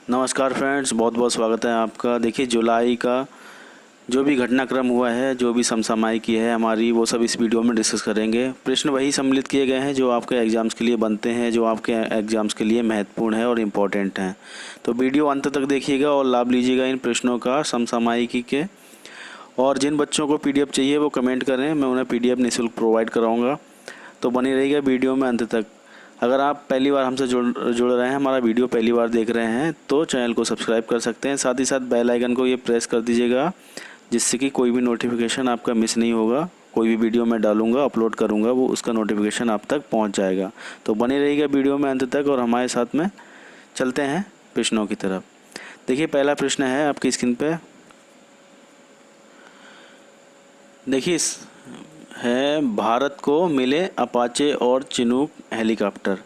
नमस्कार फ्रेंड्स, बहुत बहुत स्वागत है आपका। देखिए, जुलाई का जो भी घटनाक्रम हुआ है, जो भी समसामयिकी है हमारी, वो सब इस वीडियो में डिस्कस करेंगे। प्रश्न वही सम्मिलित किए गए हैं जो आपके एग्ज़ाम्स के लिए बनते हैं, जो आपके एग्ज़ाम्स के लिए महत्वपूर्ण है और इम्पोर्टेंट हैं। तो वीडियो अंत तक देखिएगा और लाभ लीजिएगा इन प्रश्नों का समसामयिकी के। और जिन बच्चों को PDF चाहिए वो कमेंट करें, मैं उन्हें PDF निःशुल्क प्रोवाइड कराऊँगा। तो बनी रहिएगा वीडियो में अंत तक। अगर आप पहली बार हमसे जुड़ रहे हैं, हमारा वीडियो पहली बार देख रहे हैं, तो चैनल को सब्सक्राइब कर सकते हैं। साथ ही साथ बेल आइकन को ये प्रेस कर दीजिएगा, जिससे कि कोई भी नोटिफिकेशन आपका मिस नहीं होगा। कोई भी वीडियो मैं डालूंगा, अपलोड करूंगा, वो उसका नोटिफिकेशन आप तक पहुंच जाएगा। तो बने रहिएगा वीडियो में अंत तक और हमारे साथ में चलते हैं प्रश्नों की तरफ। देखिए, पहला प्रश्न है आपकी स्क्रीन पे। देखिए है, भारत को मिले अपाचे और चिनूक हेलीकॉप्टर।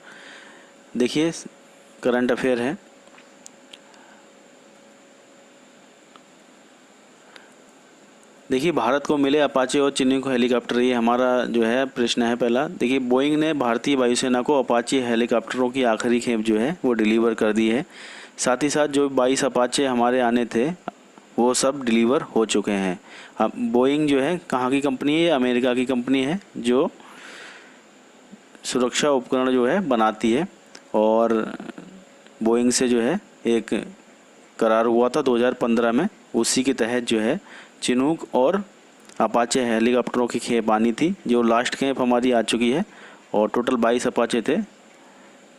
देखिए, करंट अफेयर है। देखिए, भारत को मिले अपाचे और चिनूक हेलीकॉप्टर, ये हमारा जो है प्रश्न है पहला। देखिए, बोइंग ने भारतीय वायुसेना को अपाचे हेलीकॉप्टरों की आखिरी खेप जो है वो डिलीवर कर दी है। साथ ही साथ जो 22 अपाचे हमारे आने थे वो सब डिलीवर हो चुके हैं। अब बोइंग जो है कहाँ की कंपनी है? ये अमेरिका की कंपनी है जो सुरक्षा उपकरण जो है बनाती है। और बोइंग से जो है एक करार हुआ था 2015 में, उसी के तहत जो है चिनूक और अपाचे हेलीकॉप्टरों की खेप आनी थी, जो लास्ट खेप हमारी आ चुकी है। और टोटल 22 अपाचे थे,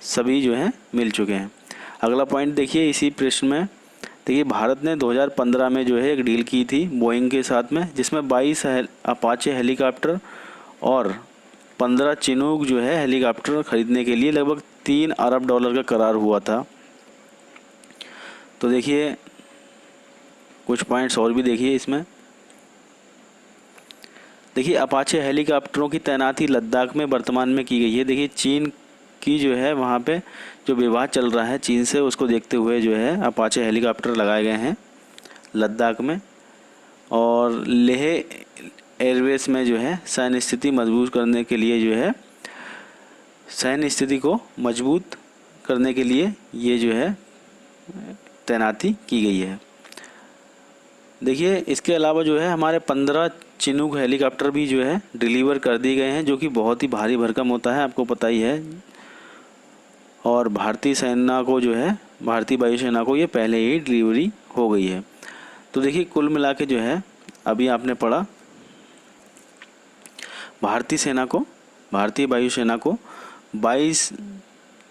सभी जो हैं मिल चुके हैं। अगला पॉइंट देखिए इसी प्रश्न में। देखिए, भारत ने 2015 में जो है एक डील की थी बोइंग के साथ में, जिसमें 22 अपाचे हेलीकॉप्टर और 15 चिनूक जो है हेलीकॉप्टर खरीदने के लिए लगभग $3 अरब का करार हुआ था। तो देखिए, कुछ पॉइंट्स और भी देखिए इसमें। देखिए, अपाचे हेलीकॉप्टरों की तैनाती लद्दाख में वर्तमान में की गई है। देखिए, चीन की जो है वहाँ पे जो विवाद चल रहा है चीन से, उसको देखते हुए जो है अपाचे हेलीकॉप्टर लगाए गए हैं लद्दाख में। और लेह एयरबेस में जो है सैन्य स्थिति मजबूत करने के लिए जो है सैन्य स्थिति को मजबूत करने के लिए ये जो है तैनाती की गई है। देखिए, इसके अलावा जो है हमारे 15 चिनूक हेलीकॉप्टर भी जो है डिलीवर कर दिए गए हैं, जो कि बहुत ही भारी भरकम होता है, आपको पता ही है। और भारतीय सेना को जो है, भारतीय वायुसेना को ये पहले ही डिलीवरी हो गई है। तो देखिए, कुल मिला के जो है अभी आपने पढ़ा, भारतीय वायुसेना को 22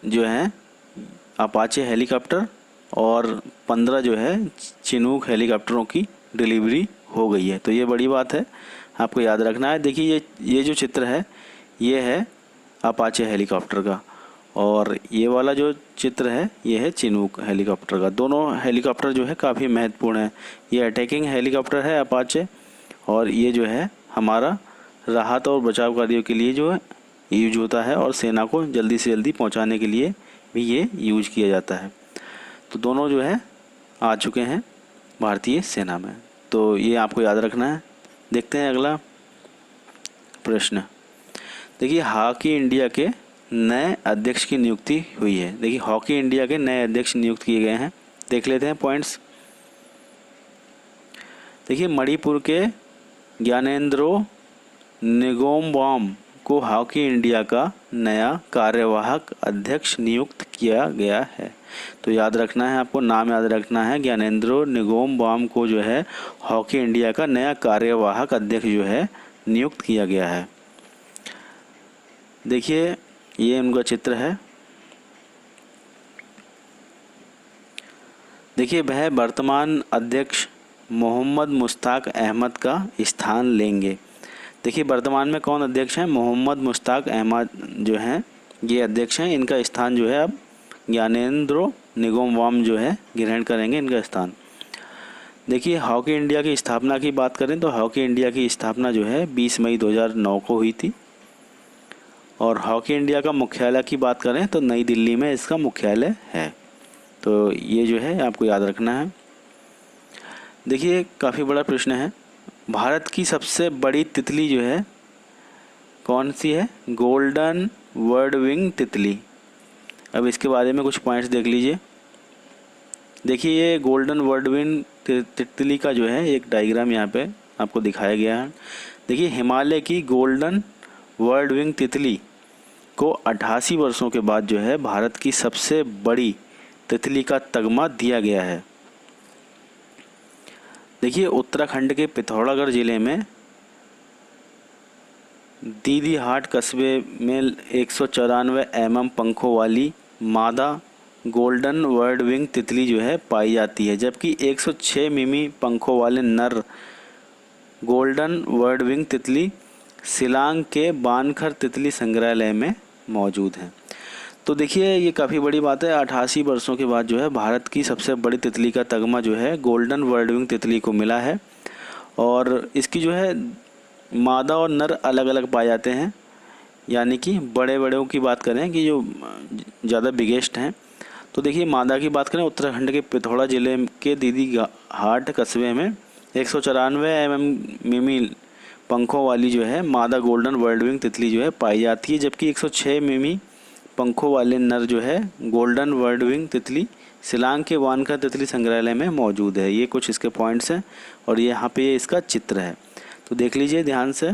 जो है अपाचे हेलीकॉप्टर और 15 जो है चिनूक हेलीकॉप्टरों की डिलीवरी हो गई है। तो ये बड़ी बात है, आपको याद रखना है। देखिए, ये जो चित्र है ये है अपाचे हेलीकॉप्टर का, और ये वाला जो चित्र है ये है चिनूक हेलीकॉप्टर का। दोनों हेलीकॉप्टर जो है काफ़ी महत्वपूर्ण है। ये अटैकिंग हेलीकॉप्टर है अपाचे, और ये जो है हमारा राहत और बचाव कार्यों के लिए जो है यूज होता है, और सेना को जल्दी से जल्दी पहुंचाने के लिए भी ये यूज किया जाता है। तो दोनों जो है आ चुके हैं भारतीय सेना में, तो ये आपको याद रखना है। देखते हैं अगला प्रश्न। देखिए, हॉकी इंडिया के नए अध्यक्ष की नियुक्ति हुई है। देखिए, हॉकी इंडिया के नए अध्यक्ष नियुक्त किए गए हैं। देख लेते हैं पॉइंट्स। देखिए, मणिपुर के ज्ञानेंद्रो निगोम्बाम को हॉकी इंडिया का नया कार्यवाहक अध्यक्ष नियुक्त किया गया है। तो याद रखना है, आपको नाम याद रखना है। ज्ञानेंद्रो निगोम्बाम को जो है हॉकी इंडिया का नया कार्यवाहक अध्यक्ष जो है नियुक्त किया गया है। देखिए, ये उनका चित्र है। देखिए, वह वर्तमान अध्यक्ष मोहम्मद मुश्ताक अहमद का स्थान लेंगे। देखिए, वर्तमान में कौन अध्यक्ष हैं? मोहम्मद मुश्ताक अहमद जो हैं ये अध्यक्ष हैं। इनका स्थान जो है अब ज्ञानेंद्रो निगोम्बाम जो है ग्रहण करेंगे इनका स्थान। देखिए, हॉकी इंडिया की स्थापना की बात करें तो हॉकी इंडिया की स्थापना जो है 20 मई 2009 को हुई थी। और हॉकी इंडिया का मुख्यालय की बात करें तो नई दिल्ली में इसका मुख्यालय है। तो ये जो है आपको याद रखना है। देखिए, काफ़ी बड़ा प्रश्न है। भारत की सबसे बड़ी तितली जो है कौन सी है? गोल्डन वर्ड विंग तितली। अब इसके बारे में कुछ पॉइंट्स देख लीजिए। देखिए ये गोल्डन वर्डविंग तितली का जो है एक डायग्राम यहाँ पे आपको दिखाया गया है। देखिए हिमालय की गोल्डन वर्डविंग तितली को 88 वर्षों के बाद जो है भारत की सबसे बड़ी तितली का तगमा दिया गया है। देखिए उत्तराखंड के पिथौरागढ़ जिले में दीदी हाट कस्बे में 194 mm पंखों वाली मादा गोल्डन वर्डविंग तितली जो है पाई जाती है, जबकि 106 मिमी पंखों वाले नर गोल्डन वर्डविंग तितली शिलांग के बानखर तितली संग्रहालय में मौजूद हैं। तो देखिए ये काफ़ी बड़ी बात है, 88 वर्षों के बाद जो है भारत की सबसे बड़ी तितली का तगमा जो है गोल्डन वर्डविंग तितली को मिला है। और इसकी जो है मादा और नर अलग अलग पाए जाते हैं, यानी कि बड़े बड़ों की बात करें कि जो ज़्यादा बिगेस्ट हैं। तो देखिए मादा की बात करें, उत्तराखंड के पिथौरा जिले के दीदी हाट कस्बे में 194 मिमी पंखों वाली जो है मादा गोल्डन वर्डविंग तितली जो है पाई जाती है, जबकि 106 मिमी पंखों वाले नर जो है गोल्डन वर्डविंग तितली शिलांग के वानखर तितली संग्रहालय में मौजूद है। ये कुछ इसके पॉइंट्स हैं और ये यहाँ पे इसका चित्र है, तो देख लीजिए ध्यान से।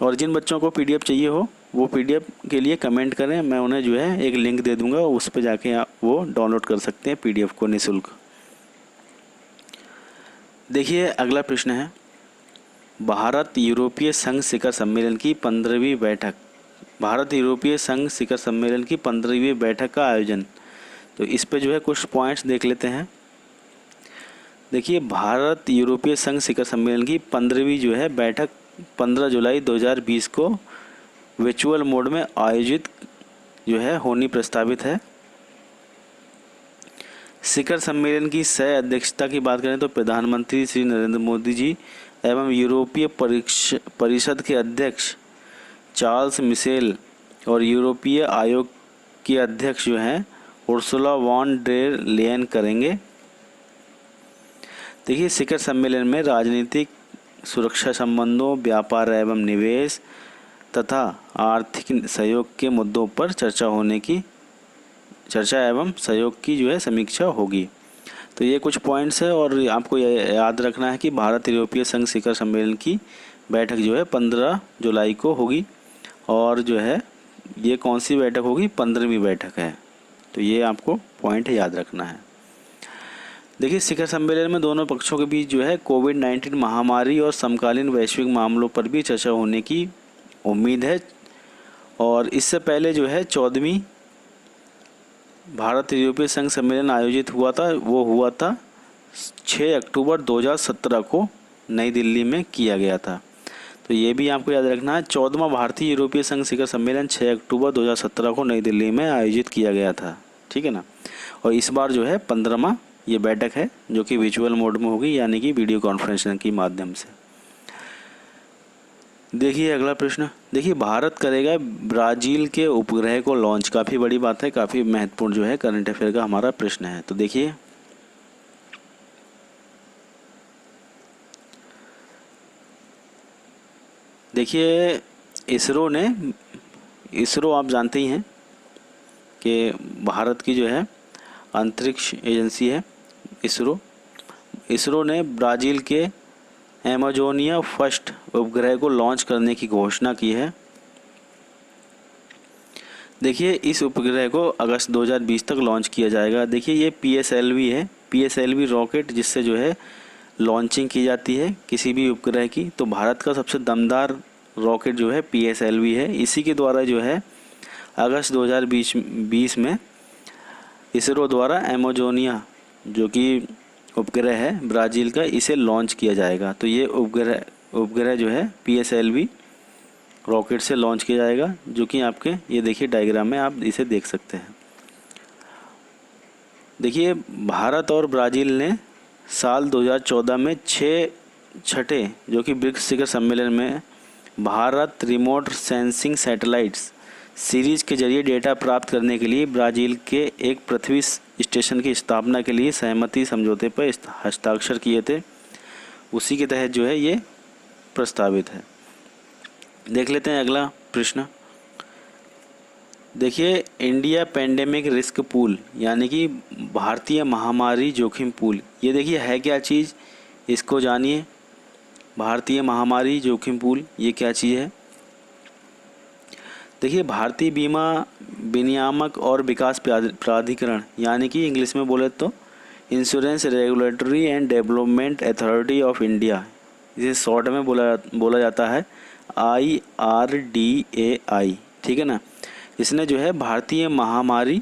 और जिन बच्चों को पीडीएफ चाहिए हो वो पीडीएफ के लिए कमेंट करें, मैं उन्हें जो है एक लिंक दे दूंगा, उस पर जाके आप वो डाउनलोड कर सकते हैं पीडीएफ को निःशुल्क। देखिए अगला प्रश्न है, भारत यूरोपीय संघ शिखर सम्मेलन की 15वीं बैठक, भारत यूरोपीय संघ शिखर सम्मेलन की 15वीं बैठक का आयोजन। तो इस पे जो है कुछ पॉइंट्स देख लेते हैं। देखिए भारत यूरोपीय संघ शिखर सम्मेलन की 15वीं जो है बैठक 15 जुलाई 2020 को वर्चुअल मोड में आयोजित जो है होनी प्रस्तावित है। शिखर सम्मेलन की सह अध्यक्षता की बात करें तो प्रधानमंत्री श्री नरेंद्र मोदी जी एवं यूरोपीय परिषद के अध्यक्ष चार्ल्स मिशेल और यूरोपीय आयोग के अध्यक्ष जो हैं उर्सुला वॉन डेर लेयन करेंगे। देखिए शिखर सम्मेलन में राजनीतिक, सुरक्षा संबंधों, व्यापार एवं निवेश तथा आर्थिक सहयोग के मुद्दों पर चर्चा एवं सहयोग की जो है समीक्षा होगी। तो ये कुछ पॉइंट्स है और आपको याद रखना है कि भारत यूरोपीय संघ शिखर सम्मेलन की बैठक जो है 15 जुलाई को होगी और जो है ये कौन सी बैठक होगी, 15वीं बैठक है। तो ये आपको पॉइंट याद रखना है। देखिए शिखर सम्मेलन में दोनों पक्षों के बीच जो है कोविड-19 महामारी और समकालीन वैश्विक मामलों पर भी चर्चा होने की उम्मीद है। और इससे पहले जो है 14वीं भारत यूरोपीय संघ सम्मेलन आयोजित हुआ था, वो हुआ था 6 अक्टूबर 2017 को नई दिल्ली में किया गया था। तो ये भी आपको याद रखना है, 14वां भारतीय यूरोपीय संघ शिखर सम्मेलन 6 अक्टूबर 2017 को नई दिल्ली में आयोजित किया गया था, ठीक है ना। और इस बार जो है 15वां ये बैठक है जो कि वर्चुअल मोड में होगी, यानी कि वीडियो कॉन्फ्रेंसिंग के माध्यम से। देखिए अगला प्रश्न, देखिए भारत करेगा ब्राज़ील के उपग्रह को लॉन्च। काफ़ी बड़ी बात है, काफ़ी महत्वपूर्ण जो है करंट अफेयर का हमारा प्रश्न है। तो देखिए इसरो आप जानते ही हैं कि भारत की जो है अंतरिक्ष एजेंसी है इसरो ने ब्राज़ील के एमेजोनिया फर्स्ट उपग्रह को लॉन्च करने की घोषणा की है। देखिए इस उपग्रह को अगस्त 2020 तक लॉन्च किया जाएगा। देखिए ये PSLV है, PSLV रॉकेट जिससे जो है लॉन्चिंग की जाती है किसी भी उपग्रह की। तो भारत का सबसे दमदार रॉकेट जो है PSLV है। इसी के द्वारा जो है अगस्त 2020 में इसरो द्वारा एमेजोनिया जो कि उपग्रह है ब्राज़ील का, इसे लॉन्च किया जाएगा। तो ये उपग्रह जो है PSLV रॉकेट से लॉन्च किया जाएगा, जो कि आपके ये देखिए डायग्राम में आप इसे देख सकते हैं। देखिए भारत और ब्राज़ील ने साल 2014 में छठे जो कि ब्रिक्स शिखर सम्मेलन में Bharat remote sensing satellites series के जरिए डेटा प्राप्त करने के लिए ब्राज़ील के एक पृथ्वी स्टेशन की स्थापना के लिए सहमति समझौते पर हस्ताक्षर किए थे। उसी के तहत जो है ये प्रस्तावित है। देख लेते हैं अगला प्रश्न। देखिए, इंडिया पेंडेमिक रिस्क पूल यानी कि भारतीय महामारी जोखिम पूल, ये देखिए है क्या चीज़, इसको जानिए। भारतीय महामारी जोखिम पूल ये क्या चीज़ है? देखिए, भारतीय बीमा विनियामक और विकास प्राधिकरण यानी कि इंग्लिश में बोले तो insurance regulatory and development authority of India, इसे शॉर्ट में बोला जाता है IRDAI, ठीक है ना। इसने जो है भारतीय महामारी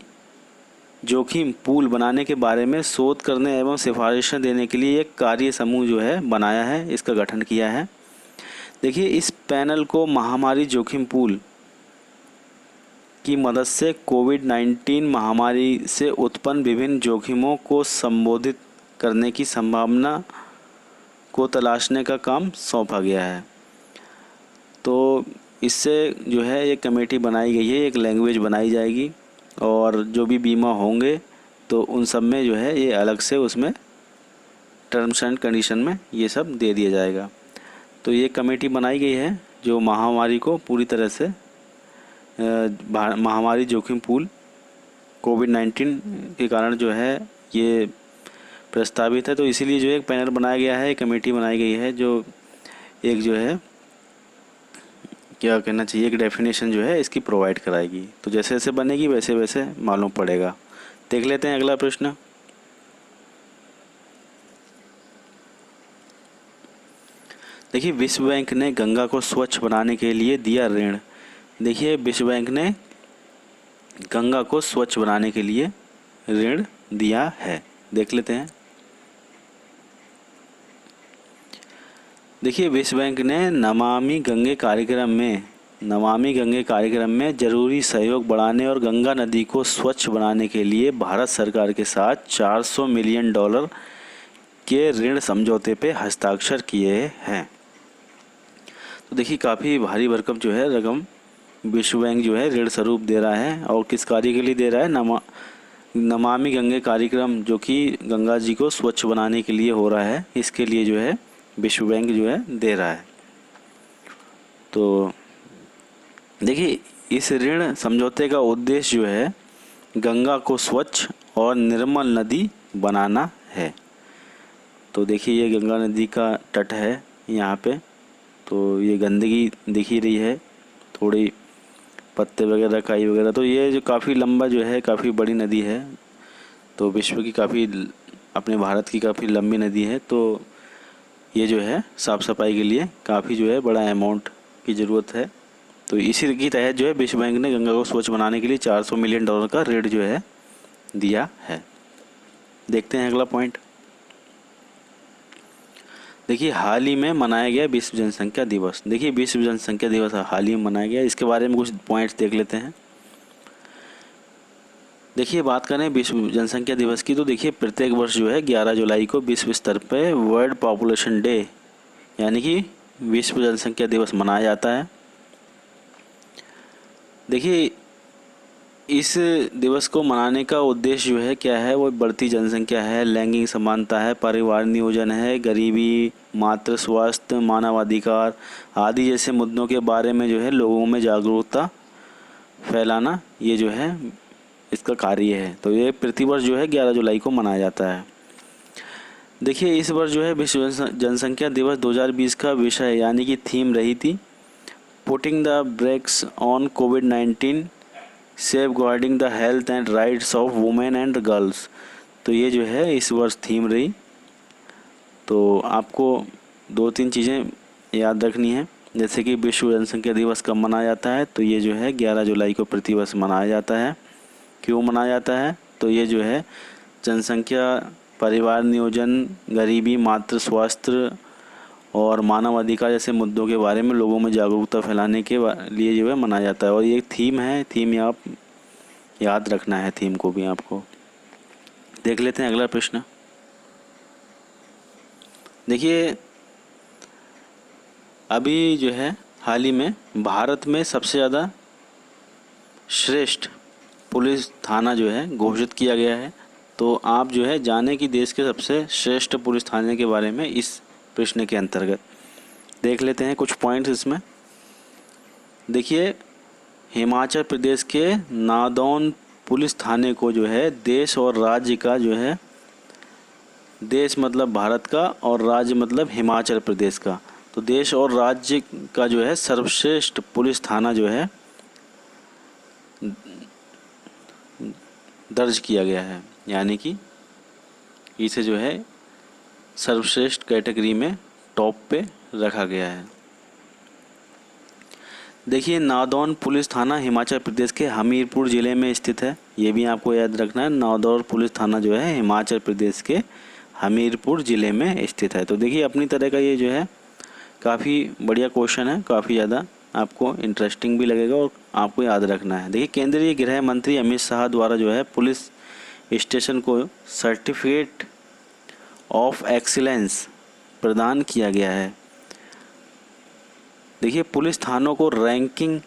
जोखिम पूल बनाने के बारे में शोध करने एवं सिफारिशें देने के लिए एक कार्य समूह जो है बनाया है, इसका गठन किया है। देखिए, इस पैनल को महामारी जोखिम पूल की मदद से कोविड-19 महामारी से उत्पन्न विभिन्न जोखिमों को संबोधित करने की संभावना को तलाशने का काम सौंपा गया है। तो इससे जो है एक कमेटी बनाई गई है, एक लैंग्वेज बनाई जाएगी और जो भी बीमा होंगे तो उन सब में जो है ये अलग से उसमें टर्म्स एंड कंडीशन में ये सब दे दिया जाएगा। तो ये कमेटी बनाई गई है जो महामारी को पूरी तरह से महामारी जोखिम पूल कोविड-19 के कारण जो है ये प्रस्तावित है। तो इसीलिए जो एक पैनल बनाया गया है, एक कमेटी बनाई गई है जो एक जो है क्या कहना चाहिए, एक डेफिनेशन जो है इसकी प्रोवाइड कराएगी। तो जैसे जैसे बनेगी वैसे वैसे मालूम पड़ेगा। देख लेते हैं अगला प्रश्न। देखिए, विश्व बैंक ने गंगा को स्वच्छ बनाने के लिए दिया ऋण। देखिए, विश्व बैंक ने गंगा को स्वच्छ बनाने के लिए ऋण दिया है, देख लेते हैं। देखिए, विश्व बैंक ने नमामि गंगे कार्यक्रम में जरूरी सहयोग बढ़ाने और गंगा नदी को स्वच्छ बनाने के लिए भारत सरकार के साथ $400 मिलियन के ऋण समझौते पे हस्ताक्षर किए हैं। तो देखिए, काफ़ी भारी भरकम जो है रकम विश्व बैंक जो है ऋण स्वरूप दे रहा है। और किस कार्य के लिए दे रहा है? नमामि गंगे कार्यक्रम, जो कि गंगा जी को स्वच्छ बनाने के लिए हो रहा है, इसके लिए जो है विश्व बैंक जो है दे रहा है। तो देखिए, इस ऋण समझौते का उद्देश्य जो है गंगा को स्वच्छ और निर्मल नदी बनाना है। तो देखिए, ये गंगा नदी का तट है यहाँ पे, तो ये गंदगी दिख ही रही है, थोड़ी पत्ते वगैरह, काई वगैरह। तो ये जो काफ़ी लंबा जो है, काफ़ी बड़ी नदी है, तो विश्व की काफ़ी, अपने भारत की काफ़ी लंबी नदी है। तो ये जो है साफ़ सफाई के लिए काफ़ी जो है बड़ा अमाउंट की ज़रूरत है। तो इसी के तहत जो है विश्व बैंक ने गंगा को स्वच्छ बनाने के लिए $400 मिलियन का ऋण जो है दिया है। देखते हैं अगला पॉइंट। देखिए, हाल ही में मनाया गया विश्व जनसंख्या दिवस। देखिए, विश्व जनसंख्या दिवस हाल ही में मनाया गया, इसके बारे में कुछ पॉइंट्स देख लेते हैं। देखिए, बात करें विश्व जनसंख्या दिवस की, तो देखिए प्रत्येक वर्ष जो है 11 जुलाई को विश्व स्तर पे वर्ल्ड पॉपुलेशन डे यानी कि विश्व जनसंख्या दिवस मनाया जाता है। देखिए, इस दिवस को मनाने का उद्देश्य जो है क्या है, वो बढ़ती जनसंख्या है, लैंगिक समानता है, परिवार नियोजन है, गरीबी, मातृ स्वास्थ्य, मानवाधिकार आदि जैसे मुद्दों के बारे में जो है लोगों में जागरूकता फैलाना, ये जो है इसका कार्य है। तो ये प्रतिवर्ष जो है 11 जुलाई को मनाया जाता है। देखिए, इस वर्ष जो है विश्व जनसंख्या दिवस 2020 का विषय यानी कि थीम रही थी putting the breaks on covid safeguarding the health and rights of women and girls. तो ये जो है इस वर्ष थीम रही। तो आपको 2-3 चीज़ें याद रखनी है, जैसे कि विश्व जनसंख्या दिवस कब मनाया जाता है, तो ये जो है 11 जुलाई को प्रतिवर्ष मनाया जाता है। क्यों मनाया जाता है? तो ये जो है जनसंख्या, परिवार नियोजन, गरीबी, मातृ स्वास्थ्य और मानव अधिकार जैसे मुद्दों के बारे में लोगों में जागरूकता फैलाने के लिए जो है मनाया जाता है। और ये थीम है, थीम आप याद रखना है, थीम को भी आपको। देख लेते हैं अगला प्रश्न। देखिए, अभी जो है हाल ही में भारत में सबसे ज़्यादा श्रेष्ठ पुलिस थाना जो है घोषित किया गया है। तो आप जो है जाने कि देश के सबसे श्रेष्ठ पुलिस थाने के बारे में इस प्रश्न के अंतर्गत देख लेते हैं कुछ पॉइंट्स इसमें। देखिए, हिमाचल प्रदेश के नादौन पुलिस थाने को जो है देश और राज्य का जो है, देश मतलब भारत का और राज्य मतलब हिमाचल प्रदेश का, तो देश और राज्य का जो है सर्वश्रेष्ठ पुलिस थाना जो है दर्ज किया गया है, यानी कि इसे जो है सर्वश्रेष्ठ कैटेगरी में टॉप पे रखा गया है। देखिए, नादौन पुलिस थाना हिमाचल प्रदेश के हमीरपुर ज़िले में स्थित है। ये भी आपको याद रखना है, नादौन पुलिस थाना जो है हिमाचल प्रदेश के हमीरपुर ज़िले में स्थित है। तो देखिए, अपनी तरह का ये जो है काफ़ी बढ़िया क्वेश्चन है, काफ़ी ज़्यादा आपको इंटरेस्टिंग भी लगेगा और आपको याद रखना है। देखिए, केंद्रीय गृह मंत्री अमित शाह द्वारा जो है पुलिस स्टेशन को सर्टिफिकेट ऑफ एक्सीलेंस प्रदान किया गया है। देखिए, पुलिस थानों को रैंकिंग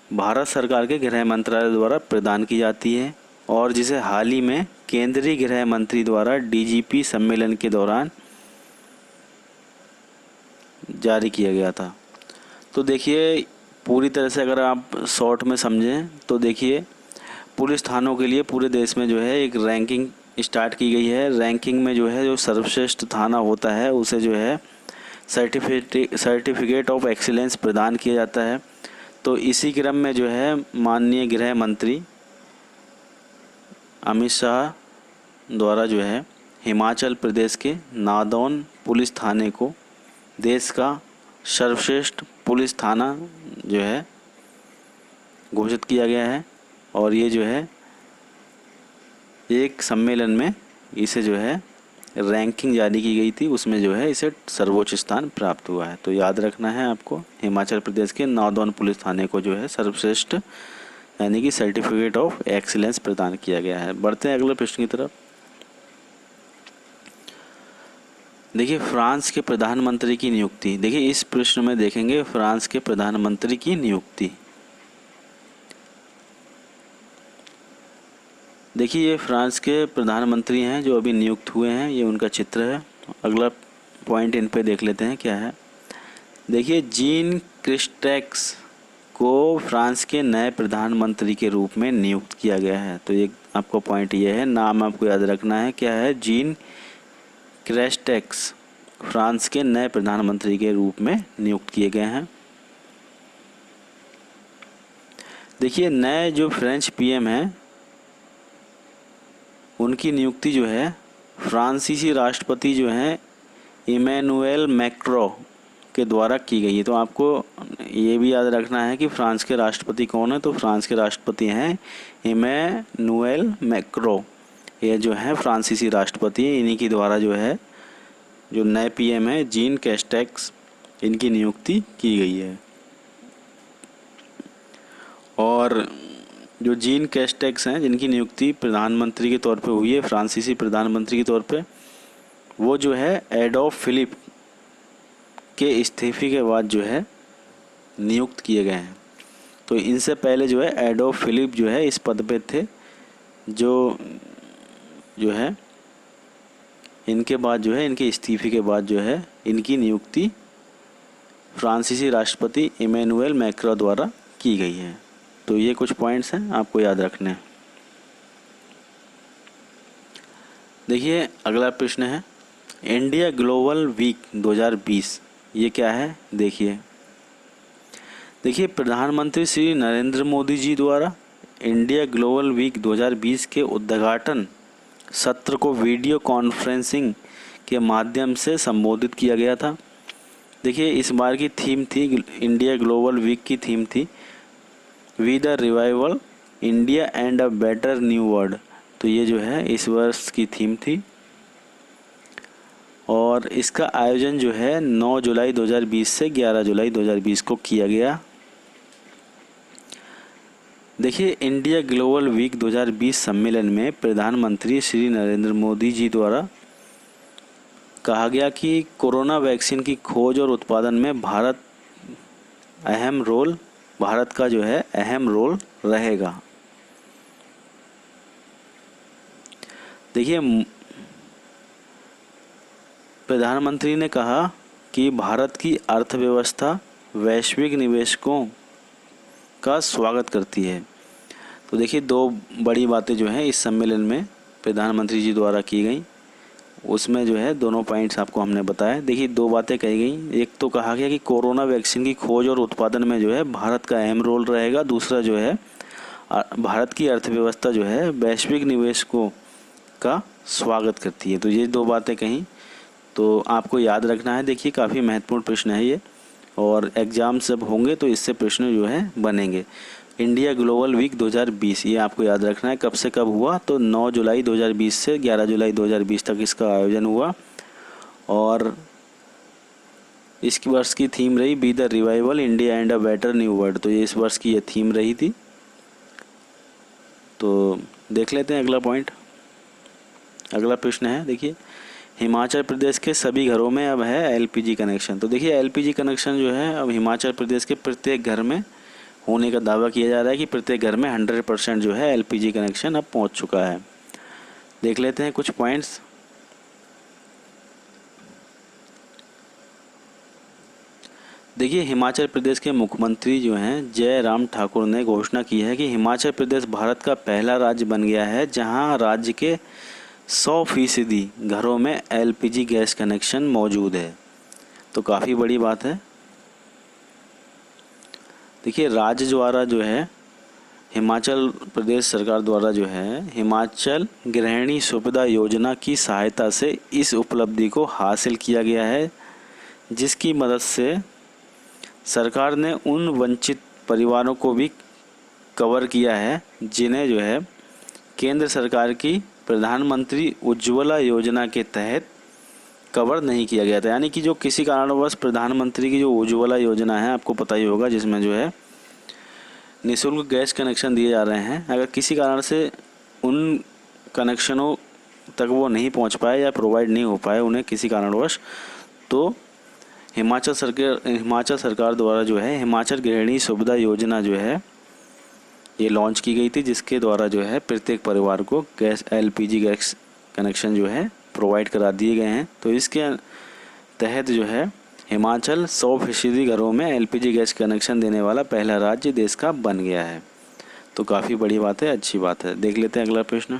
भारत सरकार के गृह मंत्रालय द्वारा प्रदान की जाती है और जिसे हाल ही में केंद्रीय गृह मंत्री द्वारा डीजीपी सम्मेलन के दौरान जारी किया गया था। तो देखिए, पूरी तरह से अगर आप शॉर्ट में समझें तो देखिए, पुलिस थानों के लिए पूरे देश में जो है एक रैंकिंग स्टार्ट की गई है। रैंकिंग में जो है जो सर्वश्रेष्ठ थाना होता है उसे जो है सर्टिफिकेट ऑफ एक्सीलेंस प्रदान किया जाता है। तो इसी क्रम में जो है माननीय गृह मंत्री अमित शाह द्वारा जो है हिमाचल प्रदेश के नादौन पुलिस थाने को देश का सर्वश्रेष्ठ पुलिस थाना जो है घोषित किया गया है और ये जो है एक सम्मेलन में इसे जो है रैंकिंग जारी की गई थी, उसमें जो है इसे सर्वोच्च स्थान प्राप्त हुआ है। तो याद रखना है आपको, हिमाचल प्रदेश के नादौन पुलिस थाने को जो है सर्वश्रेष्ठ यानी कि सर्टिफिकेट ऑफ एक्सीलेंस प्रदान किया गया है। बढ़ते हैं अगले प्रश्न की तरफ। देखिए, फ्रांस के प्रधानमंत्री की नियुक्ति। देखिए, इस प्रश्न में देखेंगे फ्रांस के प्रधानमंत्री की नियुक्ति। देखिए, ये फ्रांस के प्रधानमंत्री हैं जो अभी नियुक्त हुए हैं, ये उनका चित्र है। अगला पॉइंट इन पे देख लेते हैं क्या है। देखिए, जीन क्रिस्टेक्स को फ्रांस के नए प्रधानमंत्री के रूप में नियुक्त किया गया है। तो ये आपको पॉइंट ये है, नाम आपको याद रखना है क्या है, जीन क्रिस्टेक्स फ्रांस के नए प्रधानमंत्री के रूप में नियुक्त किए गए हैं। देखिए, नए जो फ्रेंच पीएम हैं उनकी नियुक्ति जो है फ्रांसीसी राष्ट्रपति जो हैं इमैनुएल मैक्रों के द्वारा की गई है। तो आपको ये भी याद रखना है कि फ्रांस के राष्ट्रपति कौन है। तो फ्रांस के राष्ट्रपति हैं इमैनुएल मैक्रों। ये जो है फ्रांसीसी राष्ट्रपति हैं, इन्हीं के द्वारा जो है जो नए पीएम है जीन कैस्टेक्स, इनकी नियुक्ति की गई है। और जो जीन कैस्टेक्स हैं जिनकी नियुक्ति प्रधानमंत्री के तौर पे हुई है, फ्रांसीसी प्रधानमंत्री के तौर पे, वो जो है एडोल्फ फिलिप के इस्तीफे के बाद जो है नियुक्त किए गए हैं। तो इनसे पहले जो है एडोल्फ फिलिप जो है इस पद पे थे, जो है इनके बाद जो है इनके इस्तीफे के बाद जो है इनकी नियुक्ति फ्रांसीसी राष्ट्रपति इमैनुएल मैक्रों द्वारा की गई है। तो ये कुछ पॉइंट्स हैं आपको याद रखने हैं। देखिए, अगला प्रश्न है इंडिया ग्लोबल वीक 2020, ये क्या है देखिए। प्रधानमंत्री श्री नरेंद्र मोदी जी द्वारा इंडिया ग्लोबल वीक 2020 के उद्घाटन सत्र को वीडियो कॉन्फ्रेंसिंग के माध्यम से संबोधित किया गया था। देखिए, इस बार की थीम थी, इंडिया ग्लोबल वीक की थीम थी we the revival India and a better new world. तो ये जो है इस वर्ष की थीम थी और इसका आयोजन जो है 9 जुलाई 2020 से 11 जुलाई 2020 को किया गया। देखिए, इंडिया ग्लोबल वीक 2020 सम्मेलन में प्रधानमंत्री श्री नरेंद्र मोदी जी द्वारा कहा गया कि कोरोना वैक्सीन की खोज और उत्पादन में भारत का जो है अहम रोल रहेगा। देखिए, प्रधानमंत्री ने कहा कि भारत की अर्थव्यवस्था वैश्विक निवेशकों का स्वागत करती है। तो देखिए, दो बड़ी बातें जो हैं इस सम्मेलन में प्रधानमंत्री जी द्वारा की गई, उसमें जो है दोनों पॉइंट्स आपको हमने बताया। देखिए, दो बातें कही गई। एक तो कहा गया कि कोरोना वैक्सीन की खोज और उत्पादन में जो है भारत का अहम रोल रहेगा। दूसरा जो है भारत की अर्थव्यवस्था जो है वैश्विक निवेशकों का स्वागत करती है। तो ये दो बातें कहीं तो आपको याद रखना है। देखिए, काफ़ी महत्वपूर्ण प्रश्न है ये, और एग्ज़ाम जब होंगे तो इससे प्रश्न जो है बनेंगे। इंडिया ग्लोबल वीक 2020 ये आपको याद रखना है, कब से कब हुआ, तो 9 जुलाई 2020 से 11 जुलाई 2020 तक इसका आयोजन हुआ। और इसकी वर्ष की थीम रही be the revival India and a better new world. तो ये इस वर्ष की ये थीम रही थी। तो देख लेते हैं अगला पॉइंट। अगला प्रश्न है, देखिए, हिमाचल प्रदेश के सभी घरों में अब है एलपीजी कनेक्शन। तो देखिए, एलपीजी कनेक्शन जो है अब हिमाचल प्रदेश के प्रत्येक घर में होने का दावा किया जा रहा है कि प्रत्येक घर में 100% जो है एलपीजी कनेक्शन अब पहुंच चुका है। देख लेते हैं कुछ पॉइंट्स। देखिए, हिमाचल प्रदेश के मुख्यमंत्री जो हैं जयराम ठाकुर ने घोषणा की है कि हिमाचल प्रदेश भारत का पहला राज्य बन गया है जहां राज्य के 100% घरों में एलपीजी गैस कनेक्शन मौजूद है। तो काफ़ी बड़ी बात है। देखिए, राज्य द्वारा जो है हिमाचल प्रदेश सरकार द्वारा जो है हिमाचल गृहिणी सुविधा योजना की सहायता से इस उपलब्धि को हासिल किया गया है, जिसकी मदद से सरकार ने उन वंचित परिवारों को भी कवर किया है जिन्हें जो है केंद्र सरकार की प्रधानमंत्री उज्ज्वला योजना के तहत कवर नहीं किया गया था। यानी कि जो किसी कारणवश प्रधानमंत्री की जो उज्ज्वला योजना है, आपको पता ही होगा, जिसमें जो है निःशुल्क गैस कनेक्शन दिए जा रहे हैं, अगर किसी कारण से उन कनेक्शनों तक वो नहीं पहुंच पाए या प्रोवाइड नहीं हो पाए उन्हें किसी कारणवश, तो हिमाचल सरकार द्वारा जो है हिमाचल गृहिणी सुविधा योजना जो है ये लॉन्च की गई थी, जिसके द्वारा जो है प्रत्येक परिवार को गैस एलपीजी गैस कनेक्शन जो है प्रोवाइड करा दिए गए हैं। तो इसके तहत जो है हिमाचल 100% घरों में एलपीजी गैस कनेक्शन देने वाला पहला राज्य देश का बन गया है। तो काफ़ी बड़ी बात है, अच्छी बात है। देख लेते हैं अगला प्रश्न।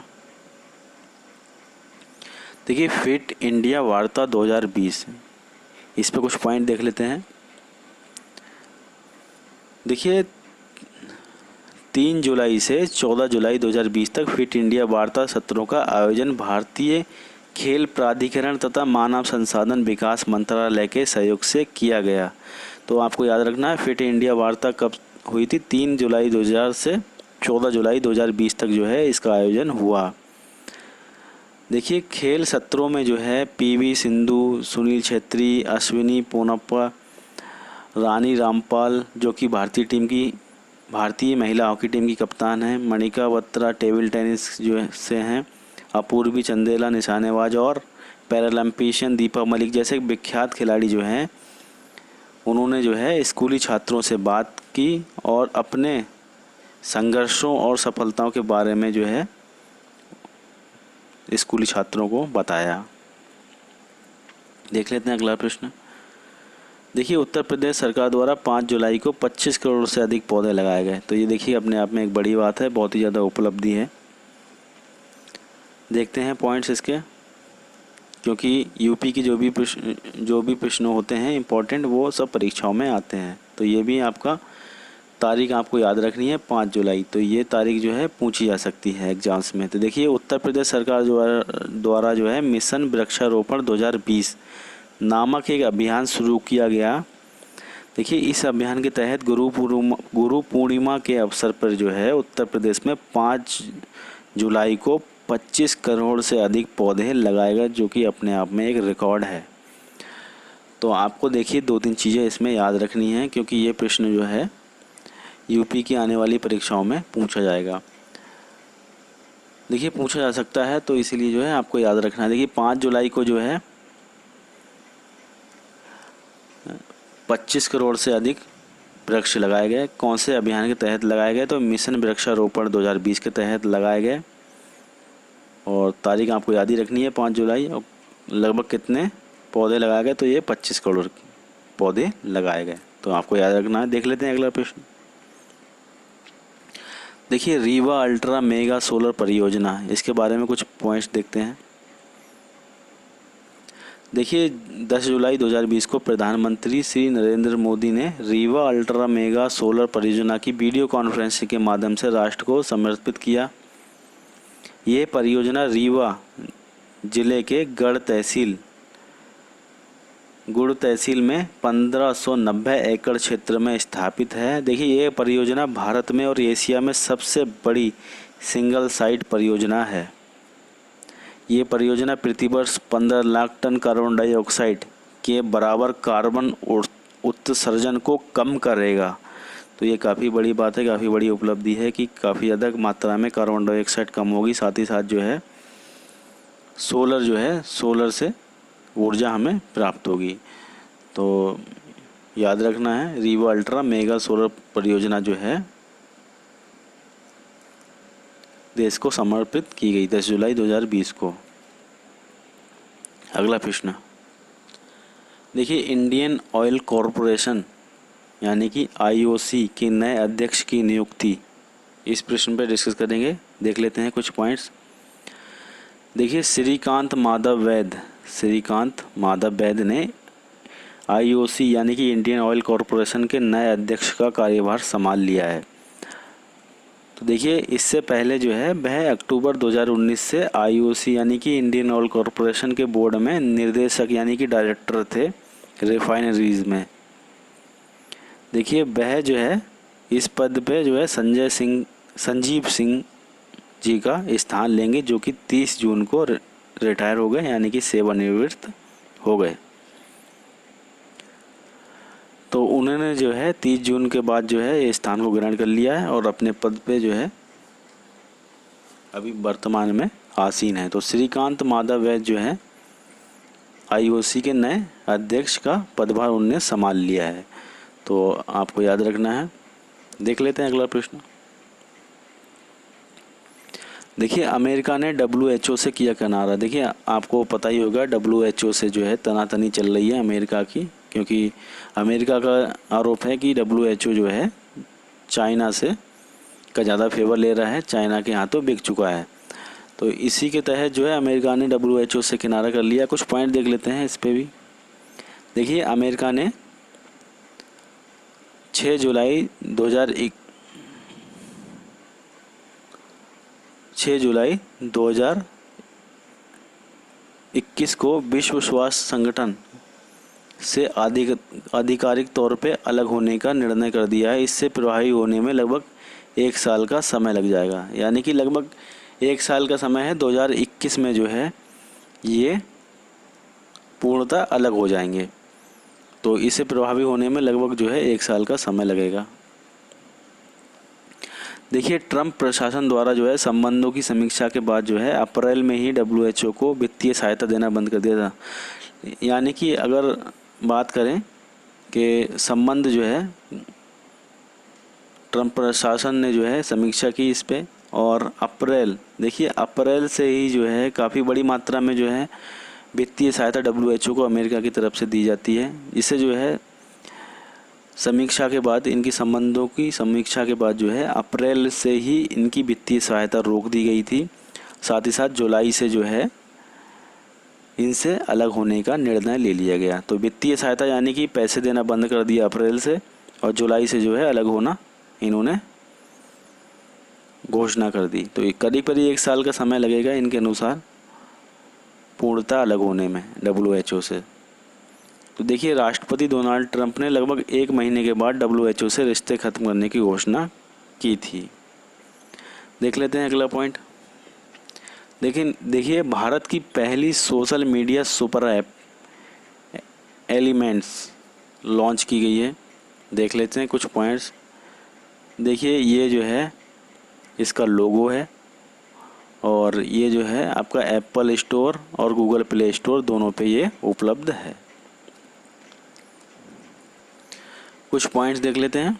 देखिए, फिट इंडिया वार्ता 2020, इस पे कुछ पॉइंट देख लेते हैं। देखिए, 3 जुलाई से 14 जुलाई 2020 तक फिट इंडिया वार्ता सत्रों का आयोजन भारतीय खेल प्राधिकरण तथा मानव संसाधन विकास मंत्रालय के सहयोग से किया गया। तो आपको याद रखना है, फिट इंडिया वार्ता कब हुई थी? 3 जुलाई 2000 से 14 जुलाई 2020 तक जो है इसका आयोजन हुआ। देखिए, खेल सत्रों में जो है पीवी सिंधु, सुनील छेत्री, अश्विनी पोनप्पा, रानी रामपाल जो कि भारतीय महिला हॉकी टीम की कप्तान है, मणिका बत्रा टेबल टेनिस जो से हैं, अपूर्वी चंदेला निशानेबाज और पैरालंपिशियन दीपा मलिक जैसे विख्यात खिलाड़ी जो हैं उन्होंने जो है स्कूली छात्रों से बात की और अपने संघर्षों और सफलताओं के बारे में जो है स्कूली छात्रों को बताया। देख लेते हैं अगला प्रश्न। देखिए, उत्तर प्रदेश सरकार द्वारा 5 जुलाई को 25 करोड़ से अधिक पौधे लगाए गए। तो ये देखिए अपने आप में एक बड़ी बात है, बहुत ही ज़्यादा उपलब्धि है। देखते हैं पॉइंट्स इसके, क्योंकि यूपी की जो भी प्रश्न होते हैं इम्पोर्टेंट, वो सब परीक्षाओं में आते हैं। तो ये भी आपका तारीख आपको याद रखनी है 5 जुलाई। तो ये तारीख जो है पूछी जा सकती है एग्जाम्स में। तो देखिए, उत्तर प्रदेश सरकार द्वारा जो है मिशन वृक्षारोपण 2020 नामक एक अभियान शुरू किया गया। देखिए, इस अभियान के तहत गुरु पूर्णिमा के अवसर पर जो है उत्तर प्रदेश में 5 जुलाई को 25 करोड़ से अधिक पौधे लगाए गए, जो कि अपने आप में एक रिकॉर्ड है। तो आपको देखिए 2-3 चीज़ें इसमें याद रखनी है, क्योंकि ये प्रश्न जो है यूपी की आने वाली परीक्षाओं में पूछा जाएगा। देखिए, पूछा जा सकता है, तो इसीलिए जो है आपको याद रखना है। देखिए, 5 जुलाई को जो है 25 करोड़ से अधिक वृक्ष लगाए गए। कौन से अभियान के तहत लगाए गए? तो मिशन वृक्षारोपण 2020 के तहत लगाए गए। और तारीख आपको याद ही रखनी है 5 जुलाई। और लगभग कितने पौधे लगाए गए, तो ये 25 करोड़ पौधे लगाए गए। तो आपको याद रखना है। देख लेते हैं अगला प्रश्न। देखिए रीवा अल्ट्रा मेगा सोलर परियोजना, इसके बारे में कुछ पॉइंट्स देखते हैं। देखिए 10 जुलाई 2020 को प्रधानमंत्री श्री नरेंद्र मोदी ने रीवा अल्ट्रा मेगा सोलर परियोजना की वीडियो कॉन्फ्रेंसिंग के माध्यम से राष्ट्र को समर्पित किया। ये परियोजना रीवा जिले के गुड़ तहसील में 1590 एकड़ क्षेत्र में स्थापित है। देखिए ये परियोजना भारत में और एशिया में सबसे बड़ी सिंगल साइट परियोजना है। ये परियोजना प्रतिवर्ष 15 लाख टन कार्बन डाइऑक्साइड के बराबर कार्बन उत्सर्जन को कम करेगा। तो ये काफ़ी बड़ी बात है, काफ़ी बड़ी उपलब्धि है कि काफ़ी ज़्यादा मात्रा में कार्बन डाइऑक्साइड कम होगी। साथ ही साथ जो है सोलर से ऊर्जा हमें प्राप्त होगी। तो याद रखना है, रीवा अल्ट्रा मेगा सोलर परियोजना जो है देश को समर्पित की गई 10 जुलाई 2020 को। अगला प्रश्न देखिए इंडियन ऑयल कॉरपोरेशन यानी कि IOC के नए अध्यक्ष की नियुक्ति, इस प्रश्न पर डिस्कस करेंगे। देख लेते हैं कुछ पॉइंट्स। देखिए श्रीकांत माधव वैद ने IOC यानी कि इंडियन ऑयल कॉरपोरेशन के नए अध्यक्ष का कार्यभार संभाल लिया है। तो देखिए इससे पहले जो है वह अक्टूबर 2019 से IOC यानी कि इंडियन ऑयल कॉरपोरेशन के बोर्ड में निर्देशक यानी कि डायरेक्टर थे रिफाइनरीज में। देखिए वह जो है इस पद पे जो है संजीव सिंह जी का स्थान लेंगे, जो कि 30 जून को रिटायर हो गए यानी कि सेवानिवृत्त हो गए। तो उन्होंने जो है 30 जून के बाद जो है ये स्थान को ग्रहण कर लिया है और अपने पद पे जो है अभी वर्तमान में आसीन है। तो श्रीकांत माधव वैद जो है IOC के नए अध्यक्ष का पदभार उन्होंने संभाल लिया है। तो आपको याद रखना है। देख लेते हैं अगला प्रश्न। देखिए अमेरिका ने WHO से किया किनारा। देखिए आपको पता ही होगा WHO से जो है तनातनी चल रही है अमेरिका की, क्योंकि अमेरिका का आरोप है कि WHO जो है चाइना से का ज़्यादा फेवर ले रहा है, चाइना के हाथों बिक चुका है। तो इसी के तहत जो है अमेरिका ने WHO से किनारा कर लिया। कुछ पॉइंट देख लेते हैं इस पे भी। देखिए अमेरिका ने 6 जुलाई 2021 को विश्व स्वास्थ्य संगठन से आधिकारिक तौर पे अलग होने का निर्णय कर दिया है। इससे प्रभावी होने में लगभग 1 साल का समय लग जाएगा, यानी कि लगभग 1 साल का समय है। 2021 में जो है ये पूर्णतः अलग हो जाएंगे। तो इसे प्रभावी होने में लगभग जो है 1 साल का समय लगेगा। देखिए ट्रंप प्रशासन द्वारा जो है संबंधों की समीक्षा के बाद जो है अप्रैल में ही WHO को वित्तीय सहायता देना बंद कर दिया था। यानी कि अगर बात करें कि संबंध जो है ट्रंप प्रशासन ने जो है समीक्षा की इस पे, और देखिए अप्रैल से ही जो है काफ़ी बड़ी मात्रा में जो है वित्तीय सहायता WHO को अमेरिका की तरफ से दी जाती है। इससे जो है समीक्षा के बाद इनकी संबंधों की समीक्षा के बाद जो है अप्रैल से ही इनकी वित्तीय सहायता रोक दी गई थी। साथ ही साथ जुलाई से जो है इनसे अलग होने का निर्णय ले लिया गया। तो वित्तीय सहायता यानी कि पैसे देना बंद कर दिया अप्रैल से, और जुलाई से जो है अलग होना इन्होंने घोषणा कर दी। तो करीब 1 साल का समय लगेगा इनके अनुसार पूर्णतः अलग होने में WHO से। तो देखिए राष्ट्रपति डोनाल्ड ट्रंप ने लगभग 1 महीने के बाद WHO से रिश्ते खत्म करने की घोषणा की थी। देख लेते हैं अगला पॉइंट। देखिए भारत की पहली social media super app elements launch की गई है। देख लेते हैं कुछ पॉइंट्स। देखिए ये जो है इसका लोगो है, और ये जो है आपका एप्पल स्टोर और गूगल प्ले स्टोर दोनों पे ये उपलब्ध है। कुछ पॉइंट्स देख लेते हैं।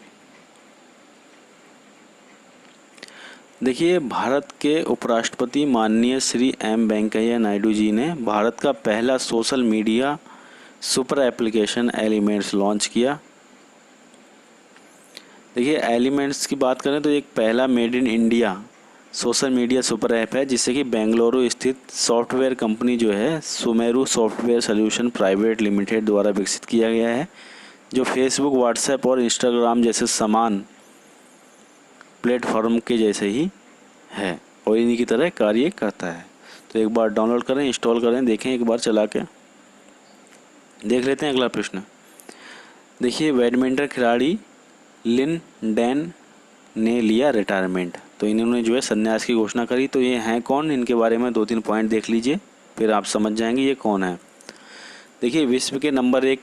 देखिए भारत के उपराष्ट्रपति माननीय श्री M. वेंकैया नायडू जी ने भारत का पहला social media super application elements launch किया। देखिए एलिमेंट्स की बात करें तो एक पहला made in India social media super app है जिससे कि बेंगलुरु स्थित सॉफ्टवेयर कंपनी जो है Sumeru software solution private limited द्वारा विकसित किया गया है, जो फेसबुक, व्हाट्सएप और इंस्टाग्राम जैसे समान प्लेटफॉर्म के जैसे ही है और इन्हीं की तरह कार्य करता है। तो एक बार डाउनलोड करें, इंस्टॉल करें, देखें एक बार चला के। देख लेते हैं अगला प्रश्न। देखिए बैडमिंटन खिलाड़ी लिन डैन ने लिया रिटायरमेंट। तो इन्होंने जो है संन्यास की घोषणा करी। तो ये हैं कौन, इनके बारे में 2-3 पॉइंट देख लीजिए, फिर आप समझ जाएंगे ये कौन है। देखिए विश्व के नंबर 1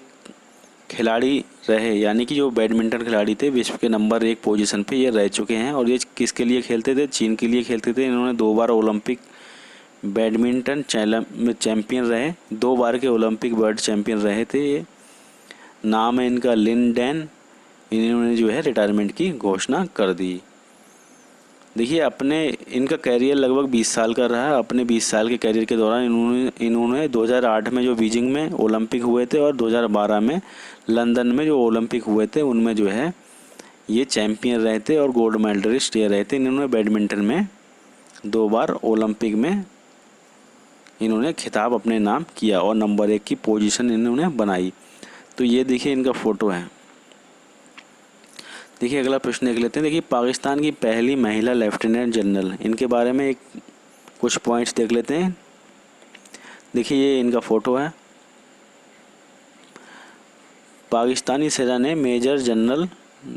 खिलाड़ी रहे, यानी कि जो बैडमिंटन खिलाड़ी थे विश्व के नंबर 1 पोजीशन पे ये रह चुके हैं। और ये किसके लिए खेलते थे? चीन के लिए खेलते थे। इन्होंने 2 बार ओलंपिक बैडमिंटन चैम्पियन रहे, 2 बार के ओलंपिक वर्ल्ड चैम्पियन रहे थे। ये नाम है इनका लिन डैन। इन्होंने जो है रिटायरमेंट की घोषणा कर दी। देखिए अपने इनका कैरियर लगभग 20 साल का रहा। अपने 20 साल के कैरियर के दौरान इन्होंने 2008 में जो बीजिंग में ओलंपिक हुए थे और 2012 में लंदन में जो ओलंपिक हुए थे उनमें जो है ये चैम्पियन रहे थे और गोल्ड मेडलिस्ट ये रहे थे। इन्होंने बैडमिंटन में 2 बार ओलंपिक में इन्होंने खिताब अपने नाम किया और नंबर 1 की पोजीशन इन्होंने बनाई। तो ये देखिए इनका फ़ोटो है। देखिए अगला प्रश्न देख लेते हैं। देखिए पाकिस्तान की पहली महिला लेफ्टिनेंट जनरल, इनके बारे में कुछ पॉइंट्स देख लेते हैं। देखिए ये इनका फ़ोटो है। पाकिस्तानी सेना ने मेजर जनरल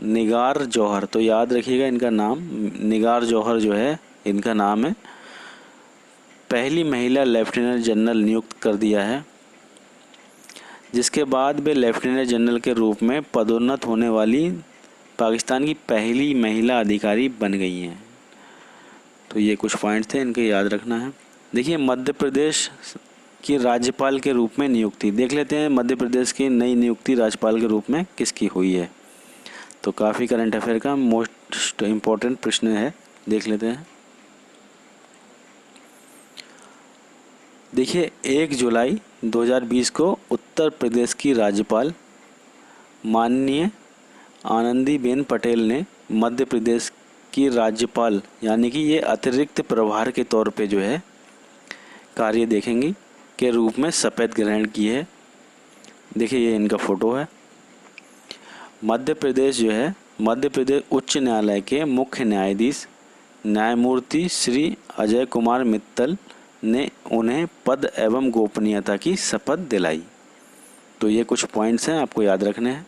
निगार जौहर, तो याद रखिएगा इनका नाम निगार जौहर जो है इनका नाम है, पहली महिला लेफ्टिनेंट जनरल नियुक्त कर दिया है, जिसके बाद वे लेफ्टिनेंट जनरल के रूप में पदोन्नत होने वाली पाकिस्तान की पहली महिला अधिकारी बन गई हैं। तो ये कुछ पॉइंट थे, इनके याद रखना है। देखिए मध्य प्रदेश की राज्यपाल के रूप में नियुक्ति देख लेते हैं। मध्य प्रदेश की नई नियुक्ति राज्यपाल के रूप में किसकी हुई है? तो काफ़ी करंट अफेयर का मोस्ट इम्पोर्टेंट प्रश्न है, देख लेते हैं। देखिए 1 जुलाई 2020 को उत्तर प्रदेश की राज्यपाल माननीय आनंदीबेन पटेल ने मध्य प्रदेश की राज्यपाल, यानी कि ये अतिरिक्त प्रभार के तौर पे जो है कार्य देखेंगी के रूप में शपथ ग्रहण की है। देखिए ये इनका फ़ोटो है। मध्य प्रदेश जो है मध्य प्रदेश उच्च न्यायालय के मुख्य न्यायाधीश न्यायमूर्ति श्री अजय कुमार मित्तल ने उन्हें पद एवं गोपनीयता की शपथ दिलाई। तो ये कुछ पॉइंट्स हैं, आपको याद रखने हैं।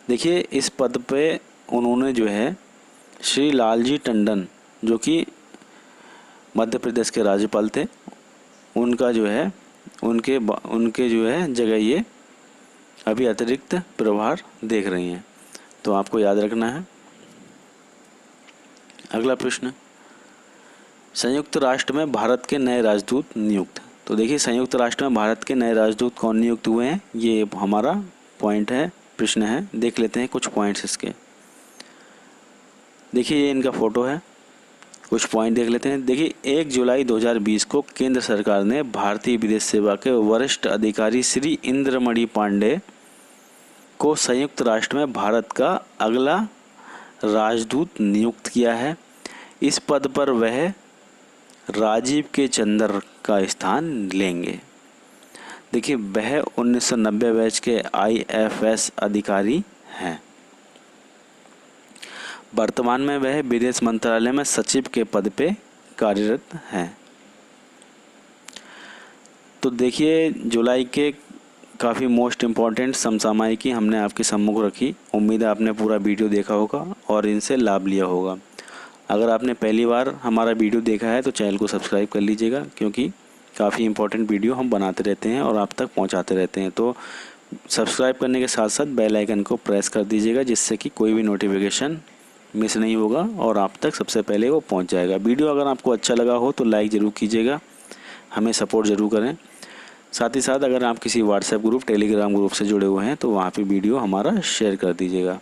देखिए इस पद पे उन्होंने जो है श्री लालजी टंडन जो कि मध्य प्रदेश के राज्यपाल थे, उनका जो है उनके जो है जगह ये अभी अतिरिक्त प्रभार देख रही हैं। तो आपको याद रखना है। अगला प्रश्न, संयुक्त राष्ट्र में भारत के नए राजदूत नियुक्त। तो देखिए संयुक्त राष्ट्र में भारत के नए राजदूत कौन नियुक्त हुए हैं, ये हमारा पॉइंट है, प्रश्न है। देख लेते हैं कुछ पॉइंट्स इसके। देखिए ये इनका फ़ोटो है, कुछ पॉइंट देख लेते हैं। देखिए 1 जुलाई 2020 को केंद्र सरकार ने भारतीय विदेश सेवा के वरिष्ठ अधिकारी श्री इंद्रमणि पांडे को संयुक्त राष्ट्र में भारत का अगला राजदूत नियुक्त किया है। इस पद पर वह राजीव के चंद्र का स्थान लेंगे। देखिए वह 1990 बैच के IFS अधिकारी हैं। वर्तमान में वह विदेश मंत्रालय में सचिव के पद पे कार्यरत हैं। तो देखिए जुलाई के काफ़ी मोस्ट इम्पॉर्टेंट समसामयिकी हमने आपके सम्मुख रखी। उम्मीद है आपने पूरा वीडियो देखा होगा और इनसे लाभ लिया होगा। अगर आपने पहली बार हमारा वीडियो देखा है तो चैनल को सब्सक्राइब कर लीजिएगा, क्योंकि काफ़ी इम्पोर्टेंट वीडियो हम बनाते रहते हैं और आप तक पहुंचाते रहते हैं। तो सब्सक्राइब करने के साथ साथ बेल आइकन को प्रेस कर दीजिएगा, जिससे कि कोई भी नोटिफिकेशन मिस नहीं होगा और आप तक सबसे पहले वो पहुंच जाएगा। वीडियो अगर आपको अच्छा लगा हो तो लाइक ज़रूर कीजिएगा, हमें सपोर्ट ज़रूर करें। साथ ही साथ अगर आप किसी व्हाट्सएप ग्रुप, टेलीग्राम ग्रुप से जुड़े हुए हैं तो वहाँ पे वीडियो हमारा शेयर कर दीजिएगा।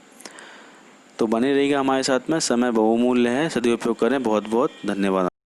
तो बने रहिएगा हमारे साथ में। समय बहुमूल्य है, सदुपयोग करें। बहुत बहुत धन्यवाद।